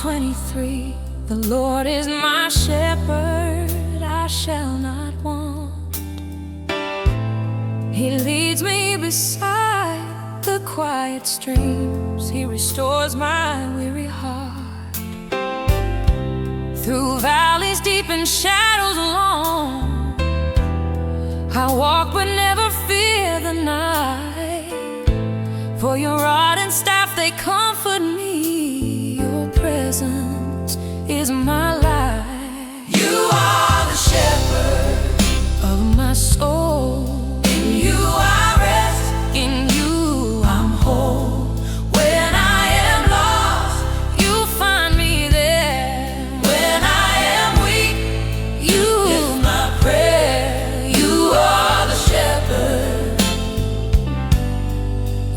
23. The Lord is my shepherd, I shall not want. He leads me beside the quiet streams. He restores my weary heart. Through valleys deep and shadows long, I walk but never fear the night. For your rod and staff, they comfort me. Your presence is my life. You are the shepherd of my soul. In you I rest, in you I'm whole. When I am lost, you find me there. When I am weak, you hear my prayer. You are the shepherd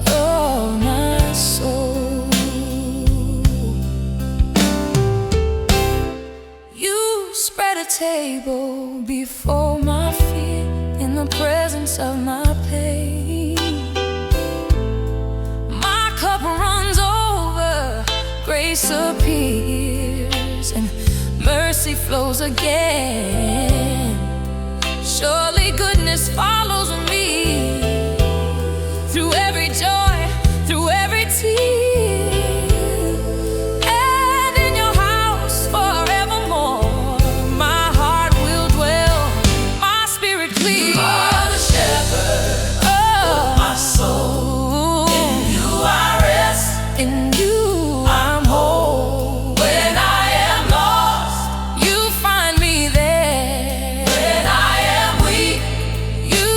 of my soul. You spread a table before my feet, in the presence of my pain. My cup runs over, grace appears, and mercy flows again. Surely goodness follows me through every joy, through every tear. And in your house forevermore, my heart will dwell, my spirit clear. You are the shepherd of my soul. In you I rest, in you I'm whole. When I am lost, you find me there. When I am weak, you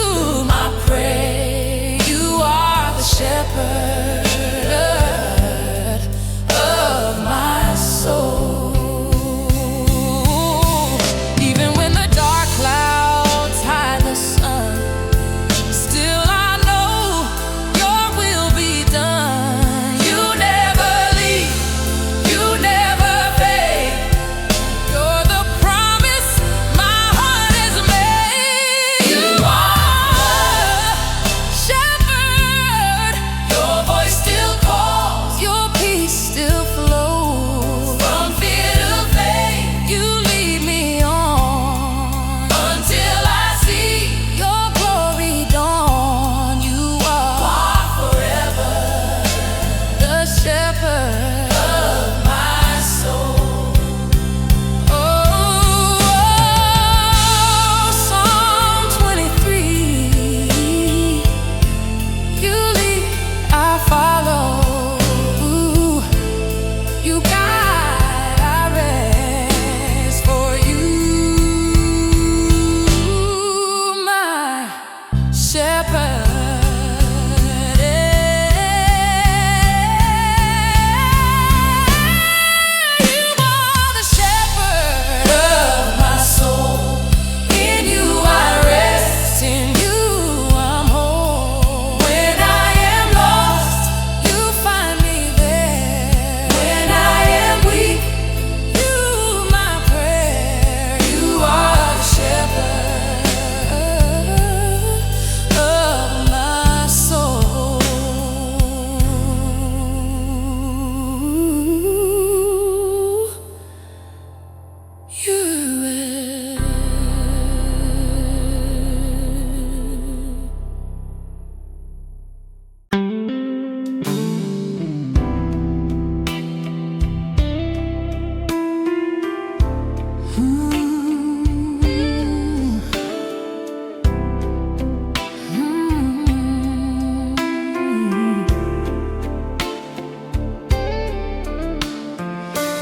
my prey. You are the shepherd of my soul. Even when the dark clouds hide the sun, still I know your will be done. You never leave, you never fade. You're the promise my heart has made. You are shepherd. Your voice still calls, your peace still flows. From fear to faith, you lead me on, until I see your glory dawn. You are forever the shepherd of my soul. Oh, Psalm 23. You lead, I follow. You guide, I rest. For you, my shepherd. You are the shepherd of my soul. In you I rest, in you I'm whole. When I am lost, you find me there. When I am weak, you my prayer. You are the shepherd of my soul.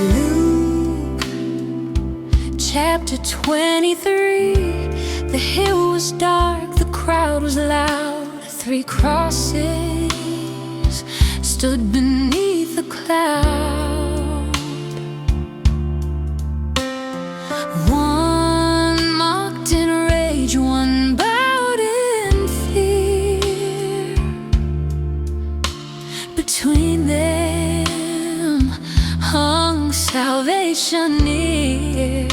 Luke chapter 23. The hill was dark, the crowd was loud. 3 crosses stood beneath the cloud. One mocked in rage, one bowed in fear. Between them hung salvation near.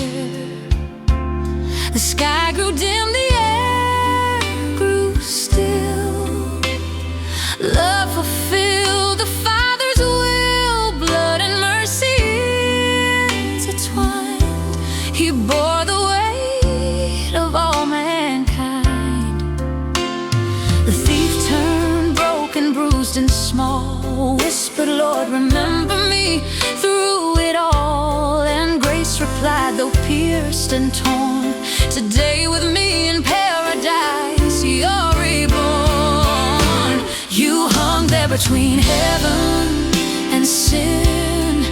The sky grew dim, the air grew still. Love fulfilled the Father's will, blood and mercy small, whispered, Lord, remember me through it all. And grace replied, though pierced and torn, today with me in paradise you're reborn. You hung there between heaven and sin,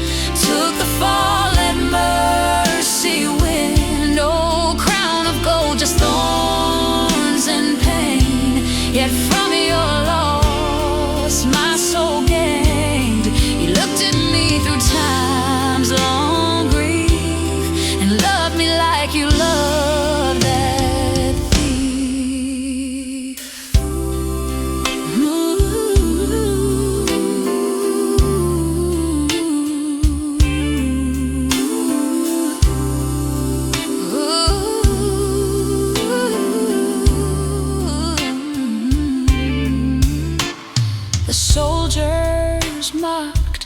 took the fall, let mercy win. No crown of gold, just thorns and pain. Yet from your loss my soul gained. You looked at me through time's long grief and loved me like you love that thief. The soldiers mocked,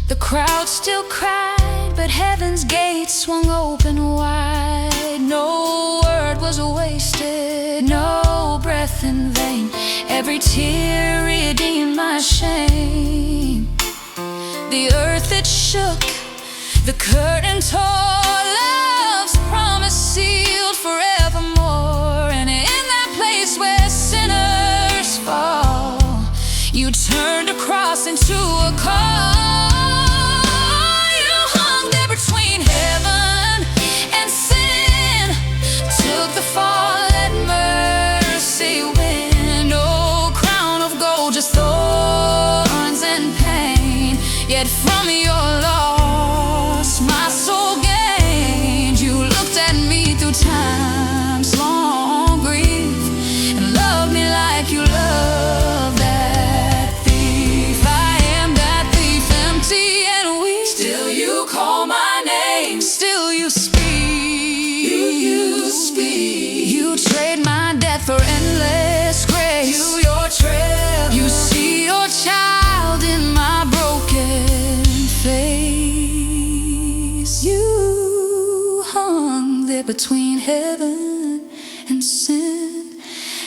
the crowd still cried, but heaven's gates swung open wide. No word was wasted, no breath in vain. Every tear redeemed my shame. The earth it shook, the curtain tore, love's promise sealed forevermore. And in that place where sinners fall, you turned a cross into a call. You hung there between heaven and sin, took the fall, let mercy win. No crown of gold, just thorns and pain. Yet from your loss my soul gained. You looked at me through time's long grief and loved me like you love that thief. I am that thief, empty and weak. Still you call my name, still you speak. You speak. You trade my death for endless grace. To your trail, you see your child in my broken face. You hung there between heaven and sin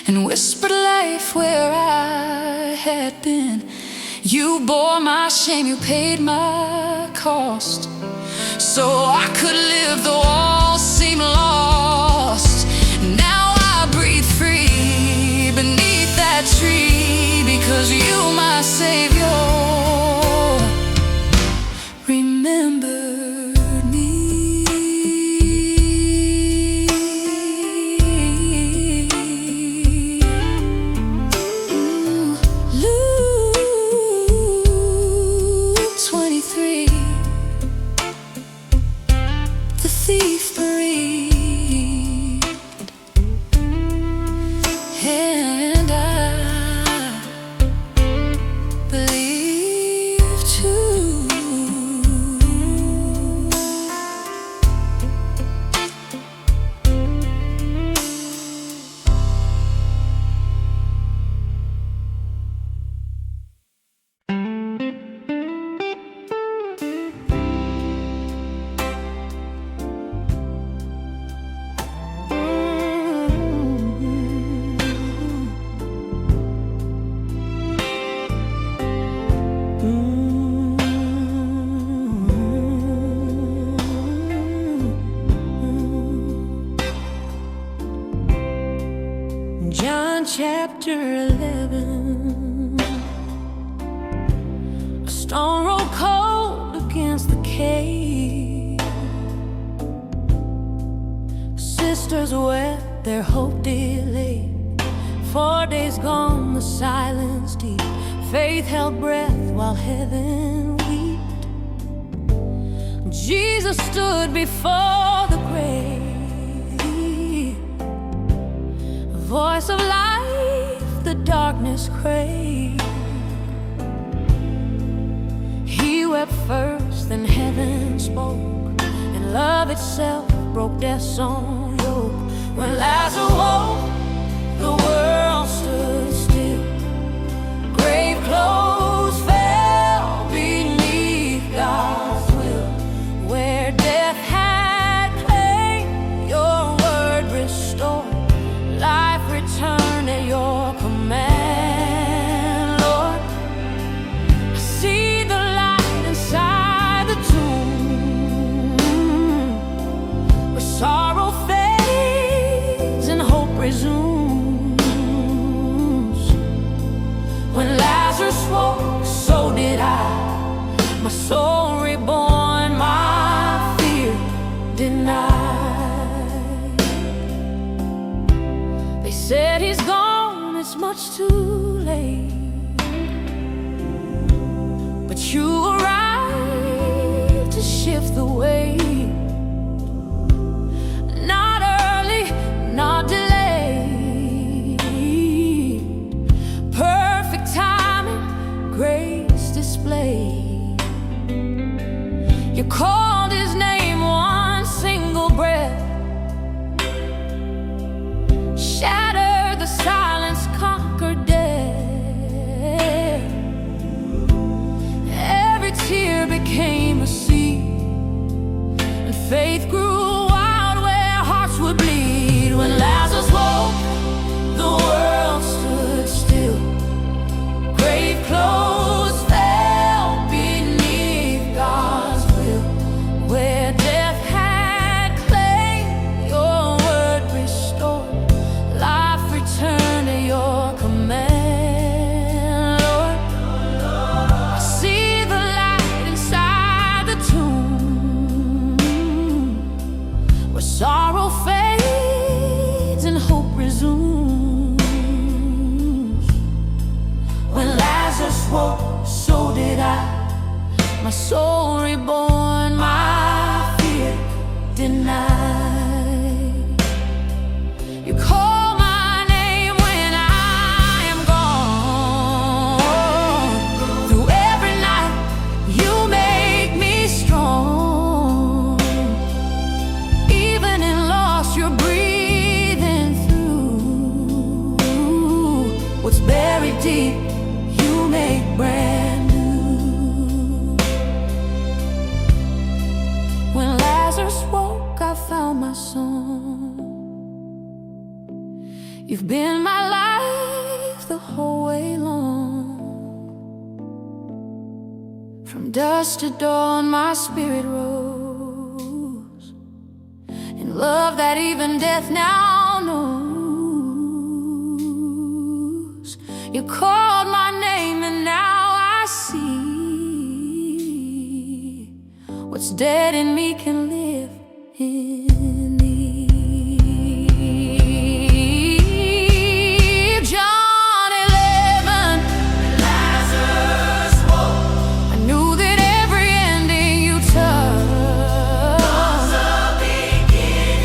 and whispered life where I had been. You bore my shame, you paid my cost, so I could live though all seemed lost. Now I breathe free beneath that tree, because you, my Savior, remembered me. Luke 23, the thief bereaved, and I believe too. John chapter 11. A stone rolled cold against the cave. Sisters wept, their hope delayed. 4 days gone, the silence deep. Faith held breath while heaven wept. Jesus stood before the grave. Voice of life, the darkness craved. He wept first, then heaven spoke, and love itself broke death's own yoke. When Lazarus woke, the world stood still. Grave clothes fell beneath God's will. Where death had claimed, your word restored. Life returned at your command, Lord. he's gone, it's much too late. But you arrived to shift the weight. Not early, not delayed. Perfect timing, grace displayed. You called his name one single breath, shattered the silence, conquered death. Every tear became a seed, and faith grew wild where hearts would bleed. When Lazarus woke, the world stood still. Grave clothes fell beneath God's will. Where death had claimed, your word restored. Life returned to your command, Lord. I see the light inside the tomb, where sorrow fades and hope resumes. When Lazarus woke, so did I. My soul reborn, my fear denied. You call my name when I am gone. Through every night, you make me strong. Even in loss, you're breathing through. What's buried deep, you make brand new. When Lazarus woke, I found my song. You've been my life the whole way long. From dusk to dawn, my spirit rose in love that even death now knows. You called my name and now I see what's dead in me can live in thee. John 11. Lazarus woke. I knew that every ending you touched was a beginning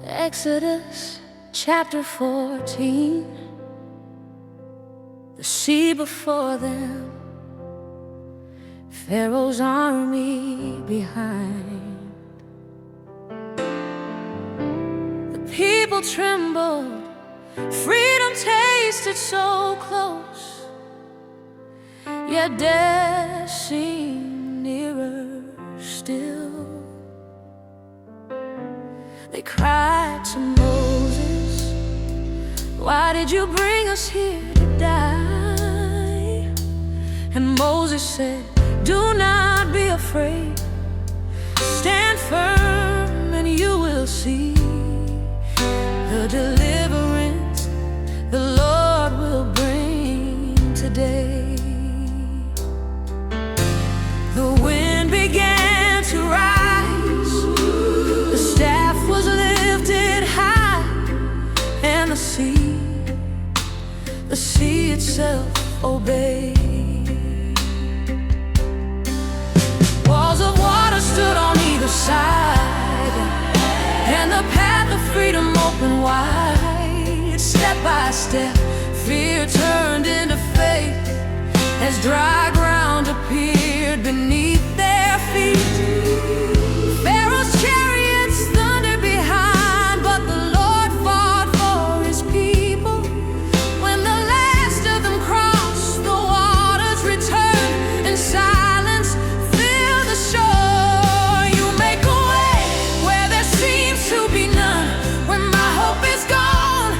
Exodus chapter 14. The sea before them, Pharaoh's army behind. The people trembled, freedom tasted so close, yet death seemed nearer still. They cried to Moses, "Why did you bring us here to die?" And Moses said, "Do not be afraid. Stand firm and you will see the deliverance the Lord will bring today." The wind began to rise, the staff was lifted high, and the sea itself obeyed. Walls of water stood on either side, and the path of freedom opened wide. Step by step, fear turned into faith as dry ground appeared beneath their feet. Pharaoh's chariots thundered behind, but the Lord fought for his people. When the last of them crossed, the waters returned and silence filled the shore. You make a way where there seems to be none. When my hope is gone,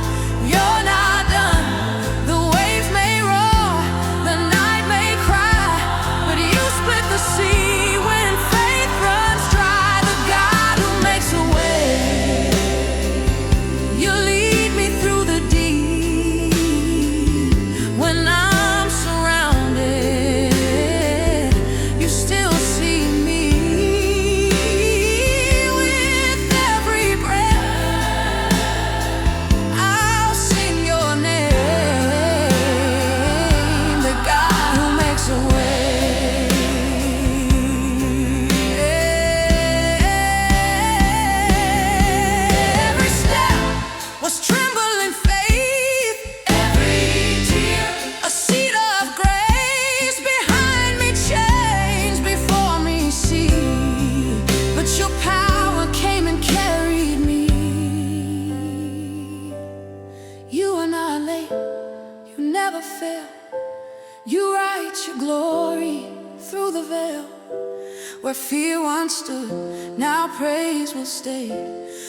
Where fear once stood, now praise will stay.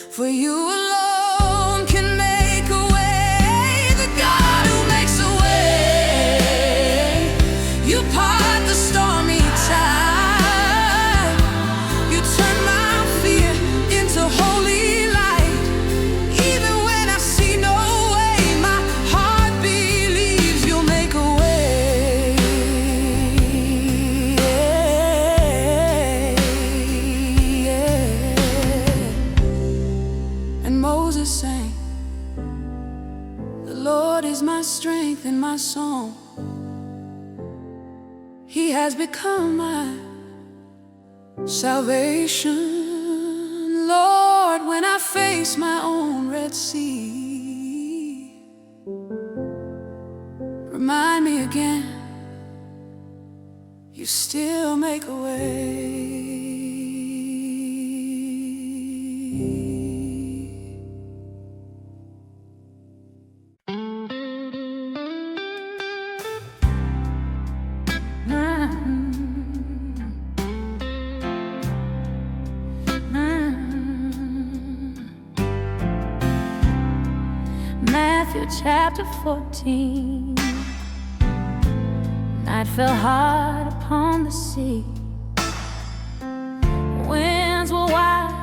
For you alone can make a way, the God who makes a way. You part the stormy tide, you turn my fear into holy light. Even when I see no way, my heart believes you'll make a way. And Moses sang, "The Lord is my strength and my song. He has become my salvation. Lord, when I face my own Red Sea, remind me again, you still make a way." Matthew chapter 14. Night fell hard upon the sea. Winds were wild,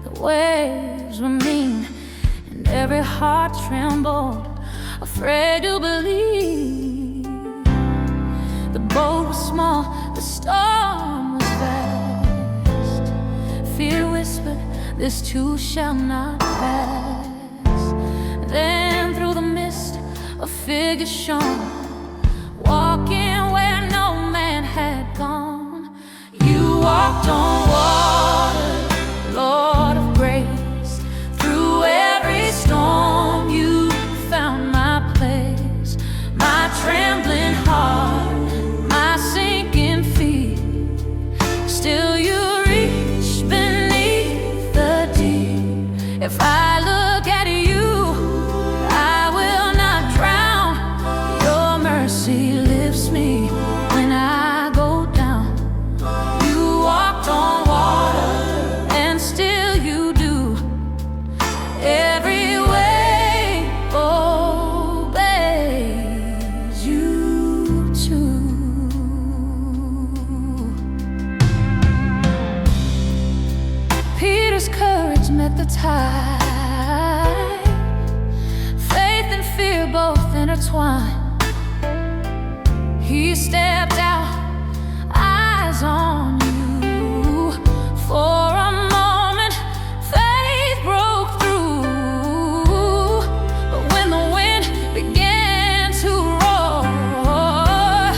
the waves were mean, and every heart trembled, afraid to believe. The boat was small, the storm was vast. Fear whispered, "This too shall not pass." Then through the mist a figure shone, walking where no man had gone. You walked on water, Lord of grace. Through every storm you found my place. My trembling heart, my sinking feet, still you reach beneath the deep. If I look at you, I will not drown. Your mercy lifts me when I go down. You walked on water, and still you do. Every way obeys you too. Peter's courage met the tide. Faith and fear both intertwined. He stepped out, eyes on you. For a moment, faith broke through. But when the wind began to roar,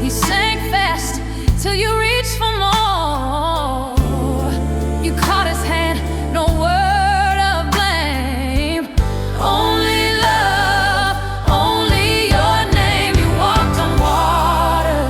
he sank fast till you reached for more. You caught his hand, no word of blame. Only love, only your name. You walked on water,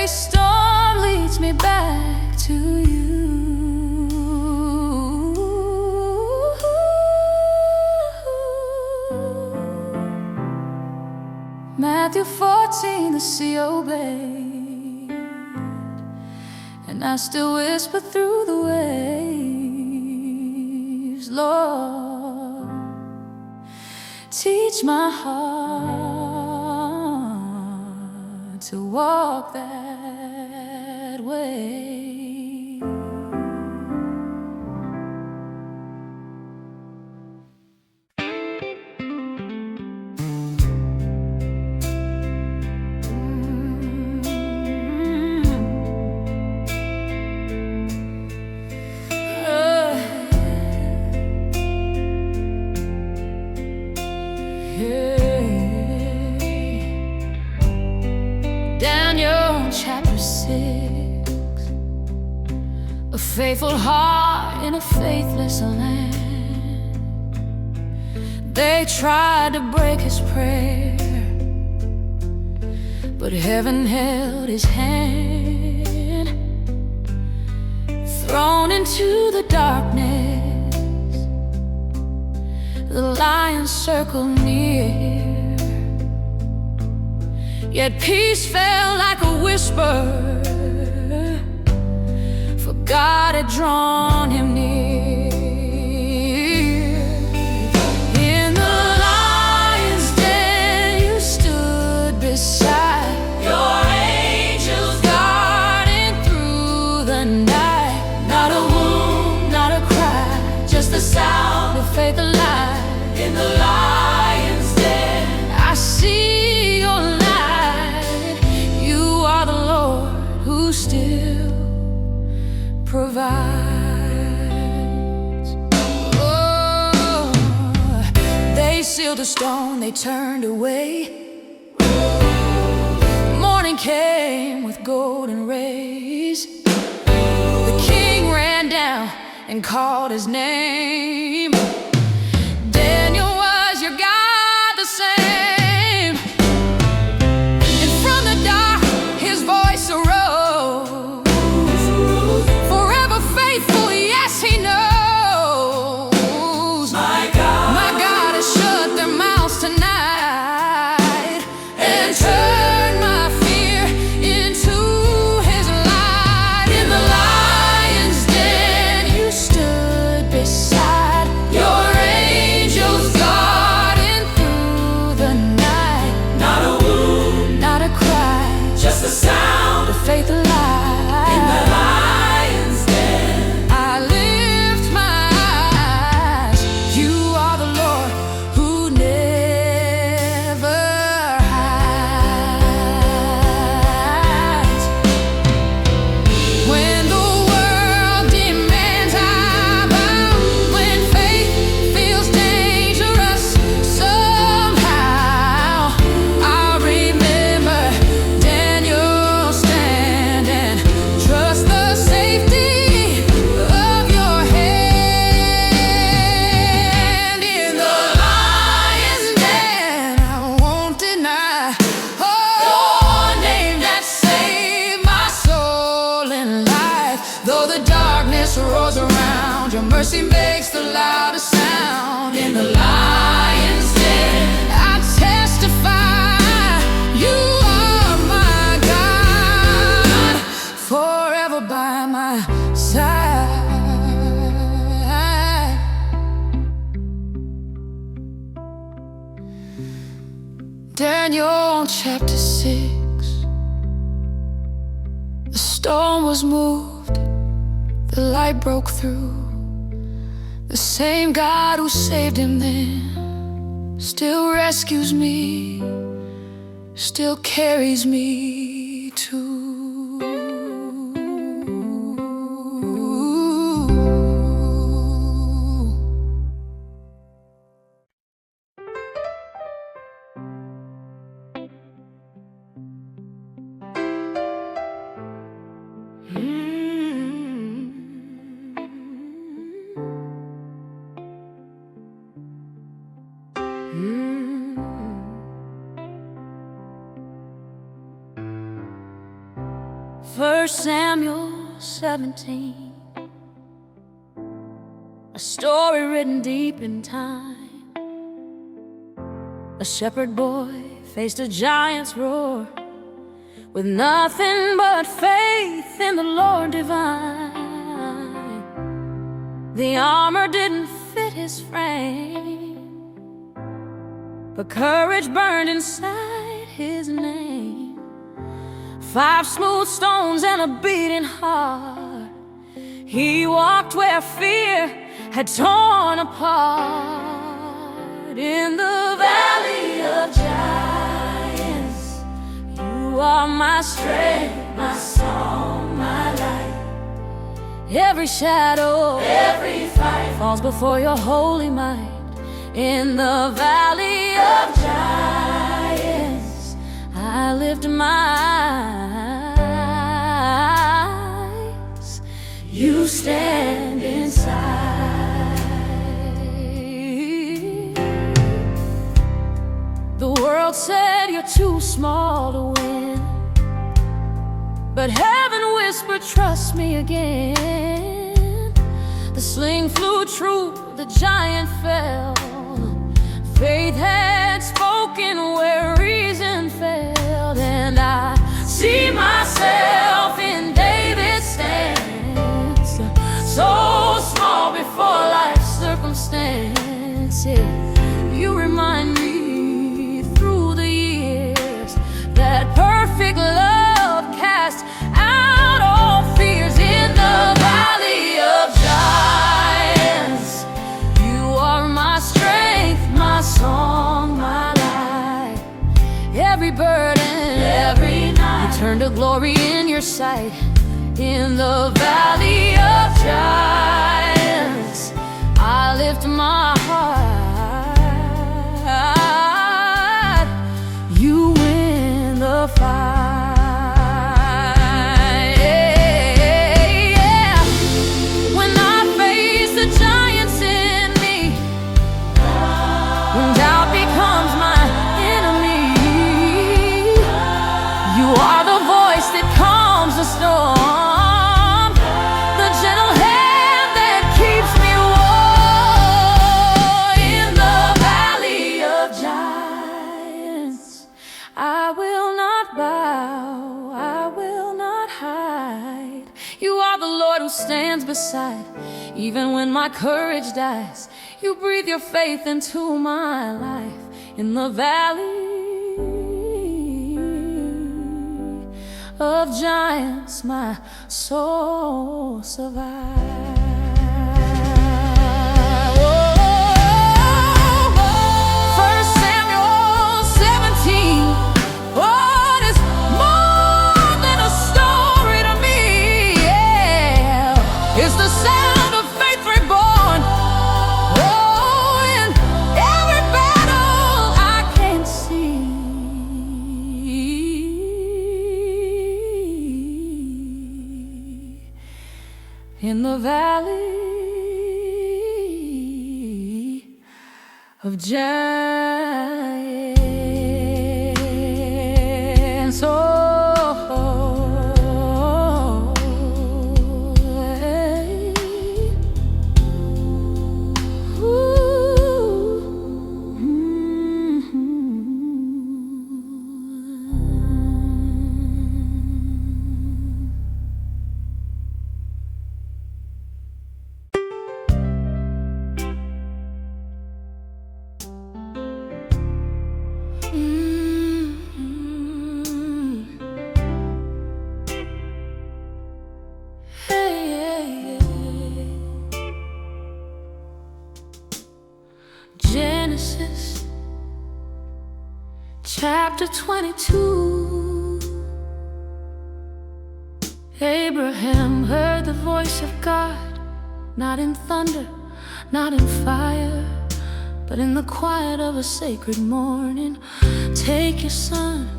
Every storm leads me back to you. Matthew 14, the sea obeyed, and I still whisper through the waves, Lord, teach my heart to walk that way. Daniel chapter 6. A faithful heart in a faithless land. They tried to break his prayer, but heaven held his hand. Thrown into the darkness, the lions circled near. Yet peace fell like a whisper, for God had drawn him near. In the lion's den you stood beside your angels, guarding through the night. Not a wound, not a cry, just the sound of faith alive. In the lion's den I see your light. Who still provides. Oh, they sealed a stone, they turned away. Morning came with golden rays. The king ran down and called his name. Daniel, was your God the same? And from the dark his voice arose. Faith alive. In the lion's den I lift my eyes. You are the Lord who never hides. When the world demands I bow, when faith feels dangerous, somehow I remember Daniel. Trust the safety of your hand. In the lion's den I won't deny, your name that saved my soul in life. Though the darkness roars around, your mercy makes the loudest sound. In the lion's den I testify, you are my God, forever by my side. Daniel chapter 6. The storm was moved, the light broke through. The same God who saved him then still rescues me, still carries me too. 1 Samuel 17, a story written deep in time. A shepherd boy faced a giant's roar with nothing but faith in the Lord divine. The armor didn't fit his frame, but courage burned inside his name. 5 smooth stones and a beating heart, he walked where fear had torn apart. In the valley of giants, you are my strength, my song, my light. Every shadow, every fight falls before your holy might. In the valley of giants, I lift my eyes. You stand inside. The world said you're too small to win, but heaven whispered, trust me again. The sling flew true, the giant fell. Faith had spoken where reason failed, and I see myself in David's stance, so small before life's circumstances. You remind me through the years that perfect love casts out all fears. In the valley of giants, you are my strength, my song, my life. Every burden, every night, you turn to glory in your sight. In the valley of giants, I lift my heart. You win the fight. Yeah. When I face the giants in me, when doubt becomes my enemy, you are the voice that calms the storm, the gentle hand that keeps me warm. In the valley of giants, I will not bow, I will not hide. You are the Lord who stands beside, even when my courage dies. You breathe your faith into my life. In the valley of giants, my soul survives. 1 Samuel 17, what is more than a story to me? Yeah. It's the sound of faith reborn. Oh, in every battle I can see. In the valley of giants, oh, hey. Ooh, Genesis chapter 22. Abraham heard the voice of God, not in thunder, not in fire, but in the quiet of a sacred morning. Take your son,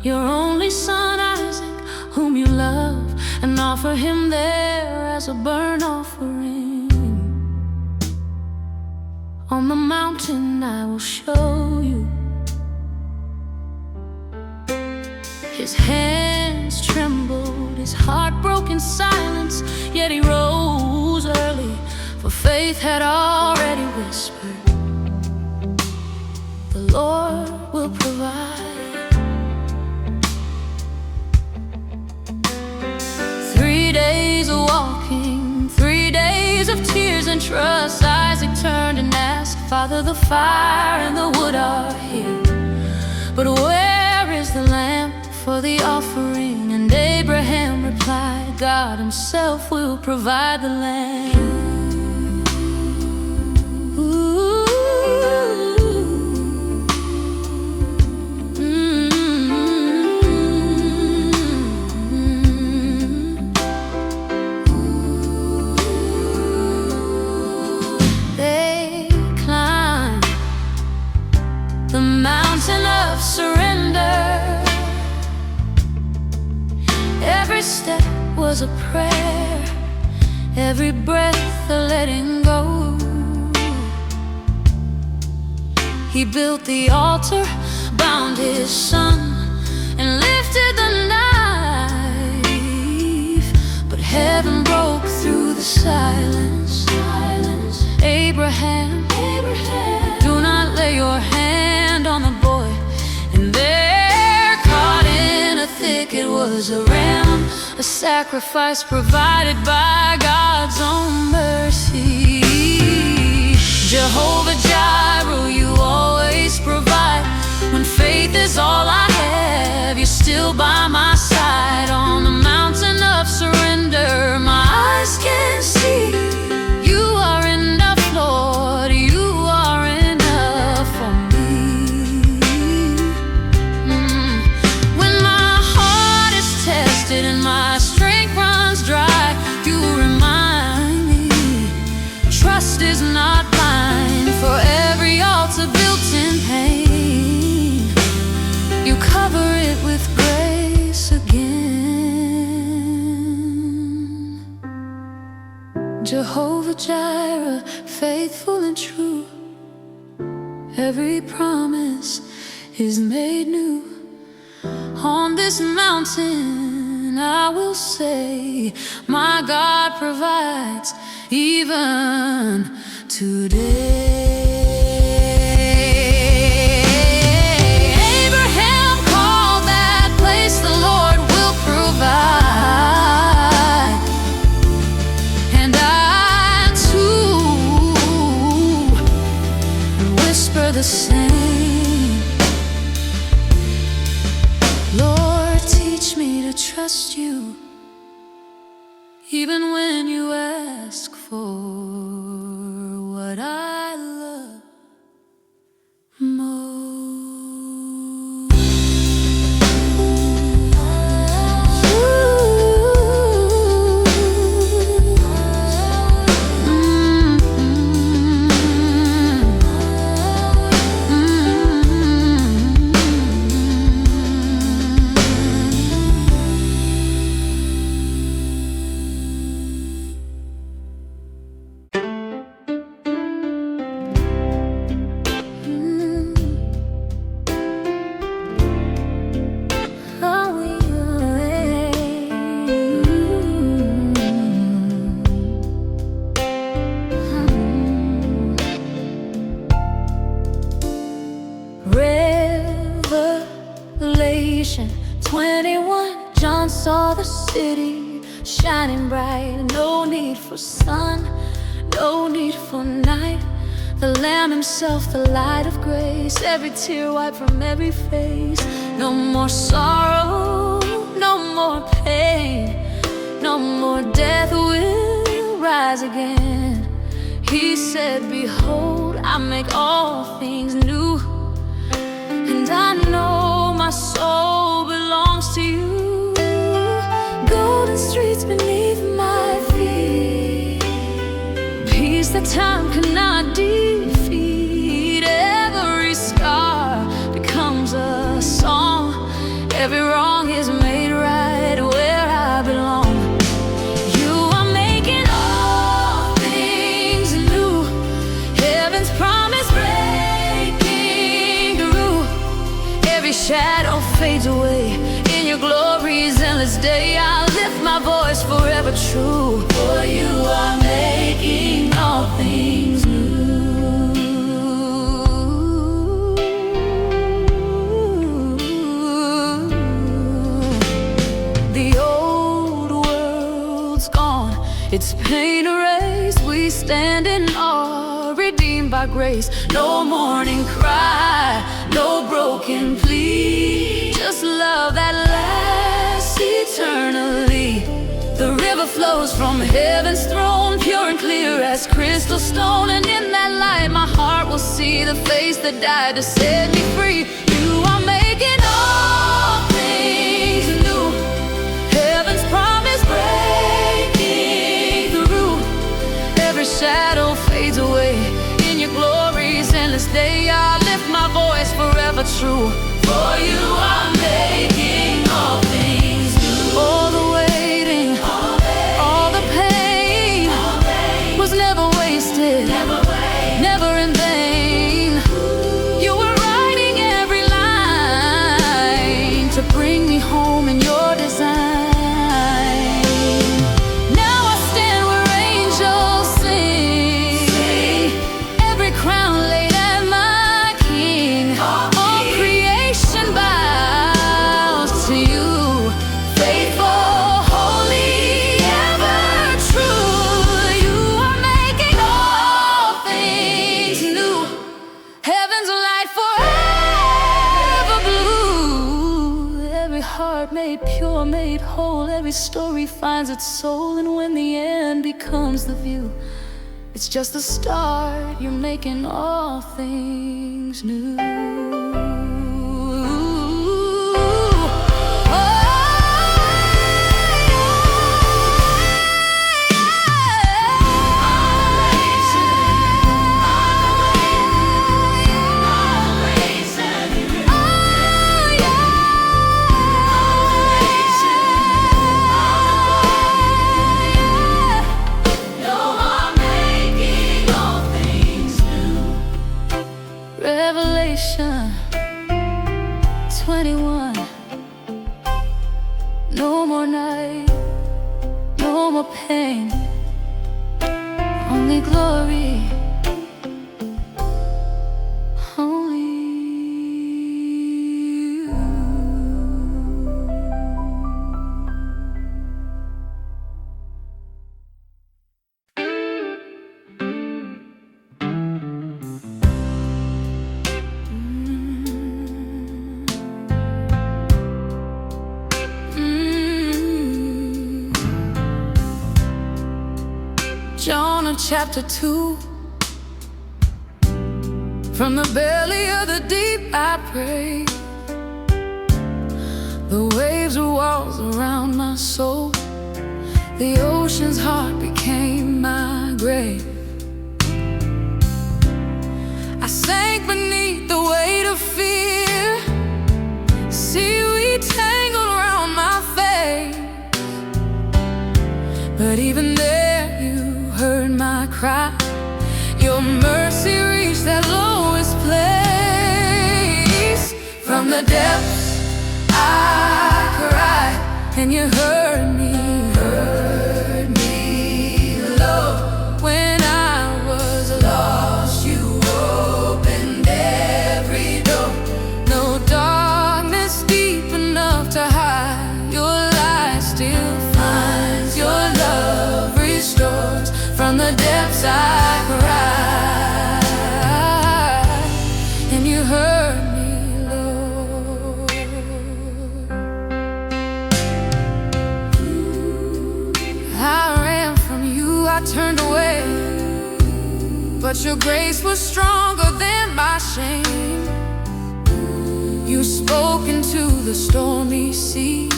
your only son Isaac, whom you love, and offer him there as a burnt offering. On the mountain I will show you. His hands trembled, his heart broke in silence, yet he rose early, for faith had already whispered, the Lord will provide. 3 days of walking, 3 days of tears and trust. Isaac turned and asked, Father, the fire and the wood are here, but where is the lamb for the offering? And Abraham replied, God himself will provide the lamb. They climbed the mountain of surrender. Every step was a prayer, every breath a letting go. He built the altar, bound his son, and lifted the knife. But heaven broke through the silence. Abraham, do not lay your hand on the boy. And there, caught in a thicket, was a ram, a sacrifice provided by God's own mercy. Jehovah Jireh, you always provide. When faith is all I have, you're still by my side. On the mountain of surrender, my eyes can see you are enough, Lord, you are enough for me. When my heart is tested and my strength runs dry, you remind me, trust is not blind. For every altar built in pain, you cover it with grace again. Jehovah Jireh, faithful and true, every promise is made new. On this mountain I will say, my God provides even today. Abraham called that place, the Lord will provide. And I too whisper the same. Lord, teach me to trust you, even when you ask for what I love most. Revelation 21, John saw the city shining bright. No need for sun, no need for night. The Lamb himself, the light of grace, every tear wiped from every face. No more sorrow, no more pain, no more death will rise again. He said, behold, I make all things new. And I know my soul belongs to you. Golden streets beneath my feet, peace that time cannot defeat. Every scar becomes a song, every wrong is made right where I belong. You are making all things new, heaven's promise breaking through. Every shadow fades away in your your glory's endless day, I'll lift my voice forever true. For you are making all things new. The old world's gone, its pain erased. We stand in awe, redeemed by grace. No mourning cry, no broken plea, just love that lasts eternally. The river flows from heaven's throne, pure and clear as crystal stone. And in that light my heart will see the face that died to set me free. You are making all things new, heaven's promise breaking through. Every shadow fades away in your glory's endless day. I lift my voice forever true. For you are making all things new. All the waiting, all the pain was never wasted, never in vain. You were writing every line to bring me home in your design. Now I stand where angels sing, every crown laid at my King. All creation bows to you, faithful, holy, ever true. You are making all things new, heaven's light forever blue. Every heart made pure, made whole, every story finds its soul. And when the end becomes the view, it's just the start. You're making all things new. Revelation 21. No more night, no more pain, only glory, only you. Jonah chapter 2. From the belly of the deep I prayed. The waves were walls around my soul. The ocean's heart became my grave. I sank beneath the weight of fear. Seaweed tangled around my face. But even there you heard my cry. Your mercy reached that lowest place. From the depths I cried, and you heard me, Lord. When I was lost, you opened every door. No darkness deep enough to hide. Your light still finds, your love restores. From the depths I cried, and you heard me, Lord. I ran from you, I turned away, but your grace was stronger than my shame. You spoke into the stormy sea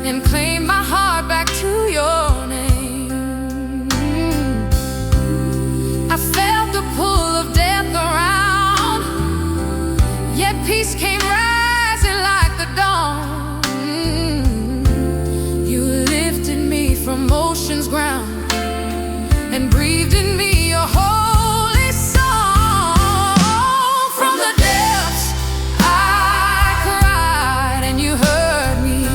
and claimed my heart back to your name. I felt the pull of death around, yet peace came rising like the dawn. You lifted me from ocean's ground and breathed in me your holy song. From the depths I cried, and you heard me,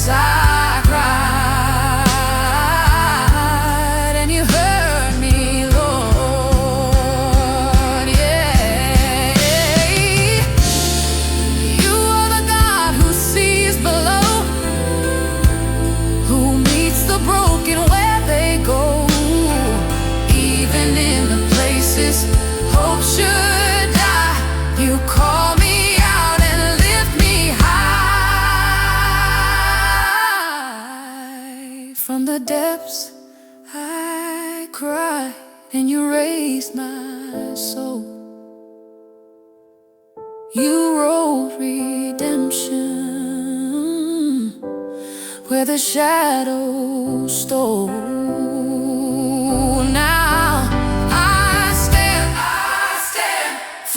depths I cried, and you heard me, Lord. Yeah, you are the God who sees below, who meets the broken where they go, even in the places hope should die. You call me out and lift me high. From the depths I cried, and you raised my soul. You wrote redemption where the shadows stole. Now I stand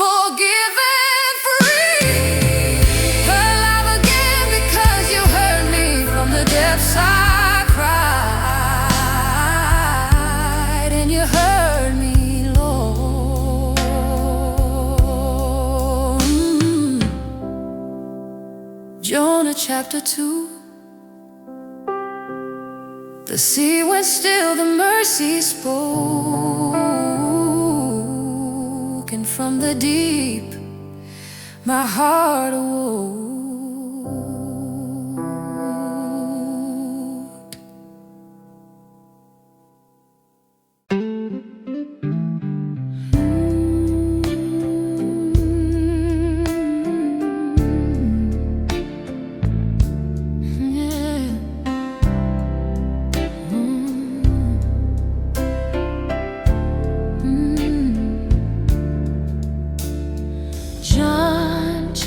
forgiven, free, alive again because you heard me. From the depths I cried, and you heard me, Lord. Jonah chapter 2. The sea went still, the mercy spoke, and from the deep my heart awoke.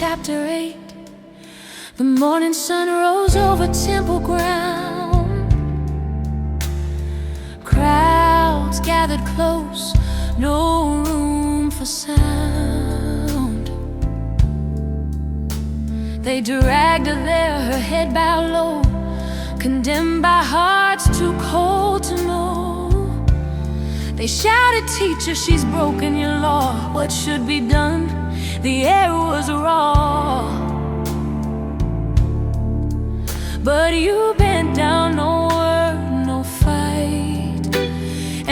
Chapter 8. The morning sun rose over temple ground. Crowds gathered close, no room for sound. They dragged her there, her head bowed low, condemned by hearts too cold to know. They shouted, "Teacher, she's broken your law. What should be done?" The air was raw, but you bent down, no word, no fight,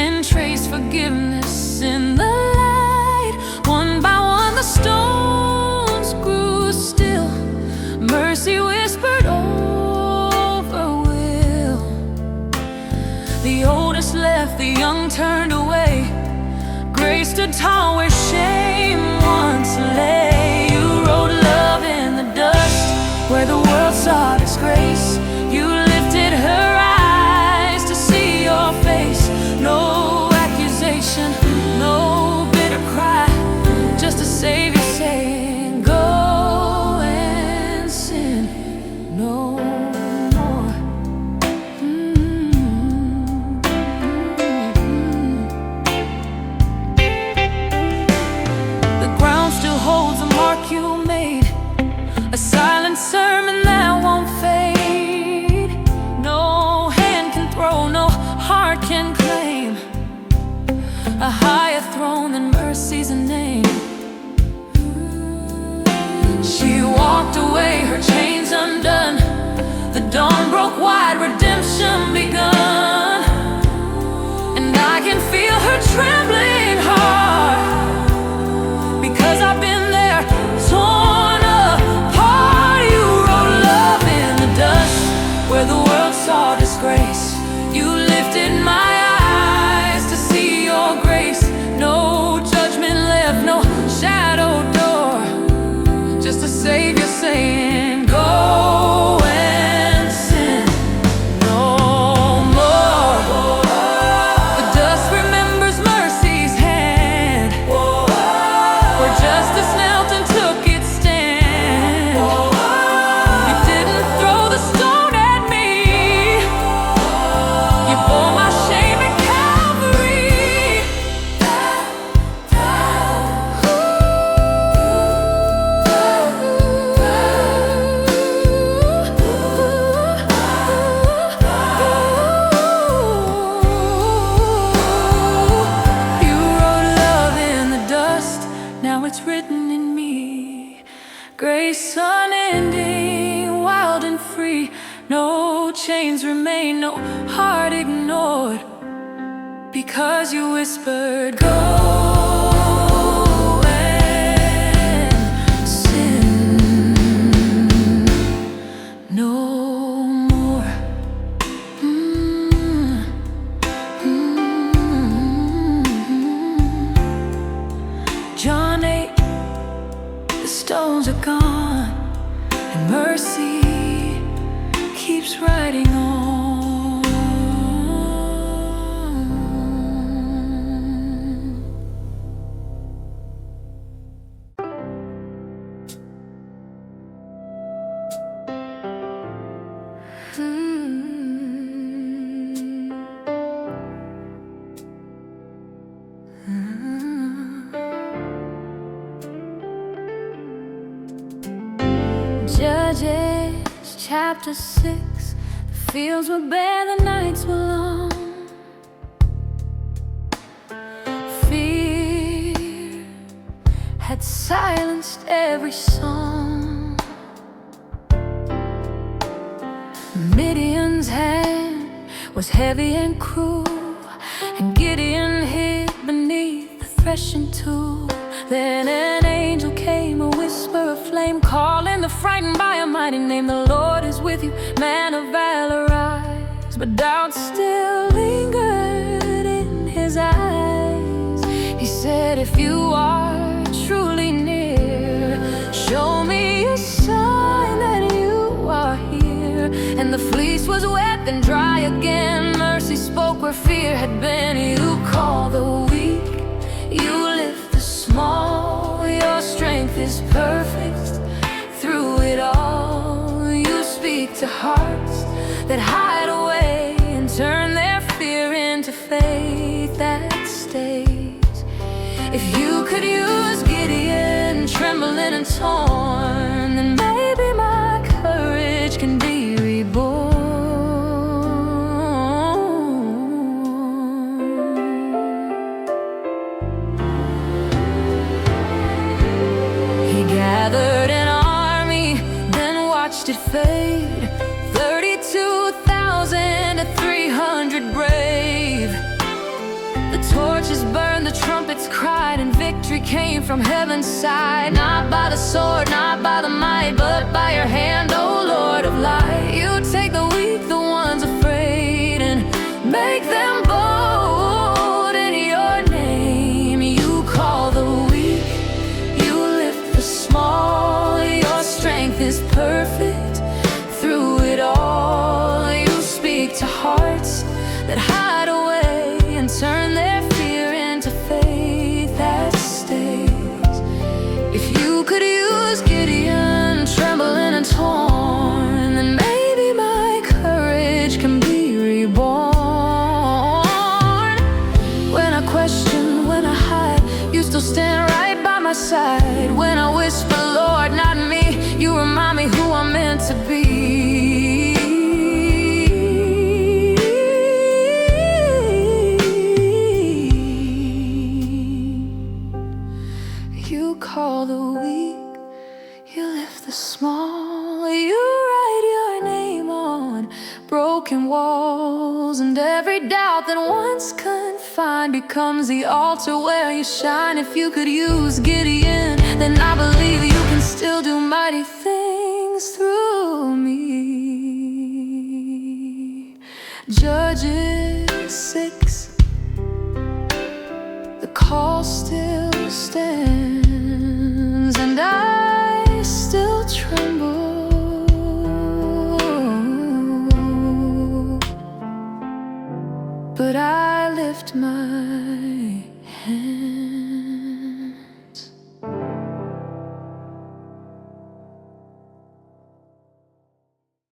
and traced forgiveness in the light. One by one the stones grew still, mercy whispered over will. The oldest left, the young turned away, grace stood tall where shame once lay. You wrote love in the dust where the world saw disgrace. You lifted her eyes to see your face. No accusation, no bitter cry, just a Savior saying, "Go and sin no more." Holds a mark you made, a silent sermon that won't fade. No hand can throw, no heart can claim a higher throne than mercy's name. She walked away, her chains undone. The dawn broke wide, redemption begun. And I can feel her trembling heart, because I've been there, torn apart. You wrote love in the dust where the world saw disgrace. You lifted my eyes to see your grace. No judgment left, no shadow door, just a Savior saying, "Go and sin no more." The dust remembers mercy's hand, where justice knelt and took its stand. You didn't throw the stone at me, you bore my shame at Calvary. You wrote love in the dust, now it's written in me. Grace unending, wild and free, No chains remain, no heart ignored, because you whispered, go and sin no more. John 8, the stones are gone, and mercy keeps riding on. Judges chapter 6. The fields were bare, the nights were long. Fear had silenced every song. Midian's hand was heavy and cruel, and Gideon hid beneath the threshing tool. Then an angel came, a whisper of flame, calling the frightened by a mighty name. The Lord is with you, man of valor, rise. But doubt still lingered in his eyes. He said, if you are truly near, show me a sign that you are here. And the fleece was wet, then dry again. Mercy spoke where fear had been. You call the weak, you lift the small. Your strength is perfect through it all. You speak to hearts that hide away and turn their fear into faith that stays. If you could use Gideon, trembling and torn, then maybe my courage can be reborn. He gathered an army, then watched it fade. 32,000 to 300 brave. The torches burned, the trumpets cried, and victory came from heaven's side. Not by the sword, not by the might, but by your hand, O Lord of light. You take the weak, the ones afraid, and make them bold in your name. You call the weak, you lift the small. Your strength is perfect through it all. You speak to hearts that hide away and turn their fear into faith that stays. If you could use Gideon, trembling and torn, then maybe my courage can be reborn. When I question, when I hide, you still stand right by my side. When I whisper, Lord, not me, you remind me who I'm meant to be. You call the weak, you lift the small. You write your name on broken walls, and every doubt that once confined becomes the altar where you shine. If you could use Gideon, then I believe you can still do mighty things through me. Judges 6. The call still stands, and I still tremble. But I lift my hand.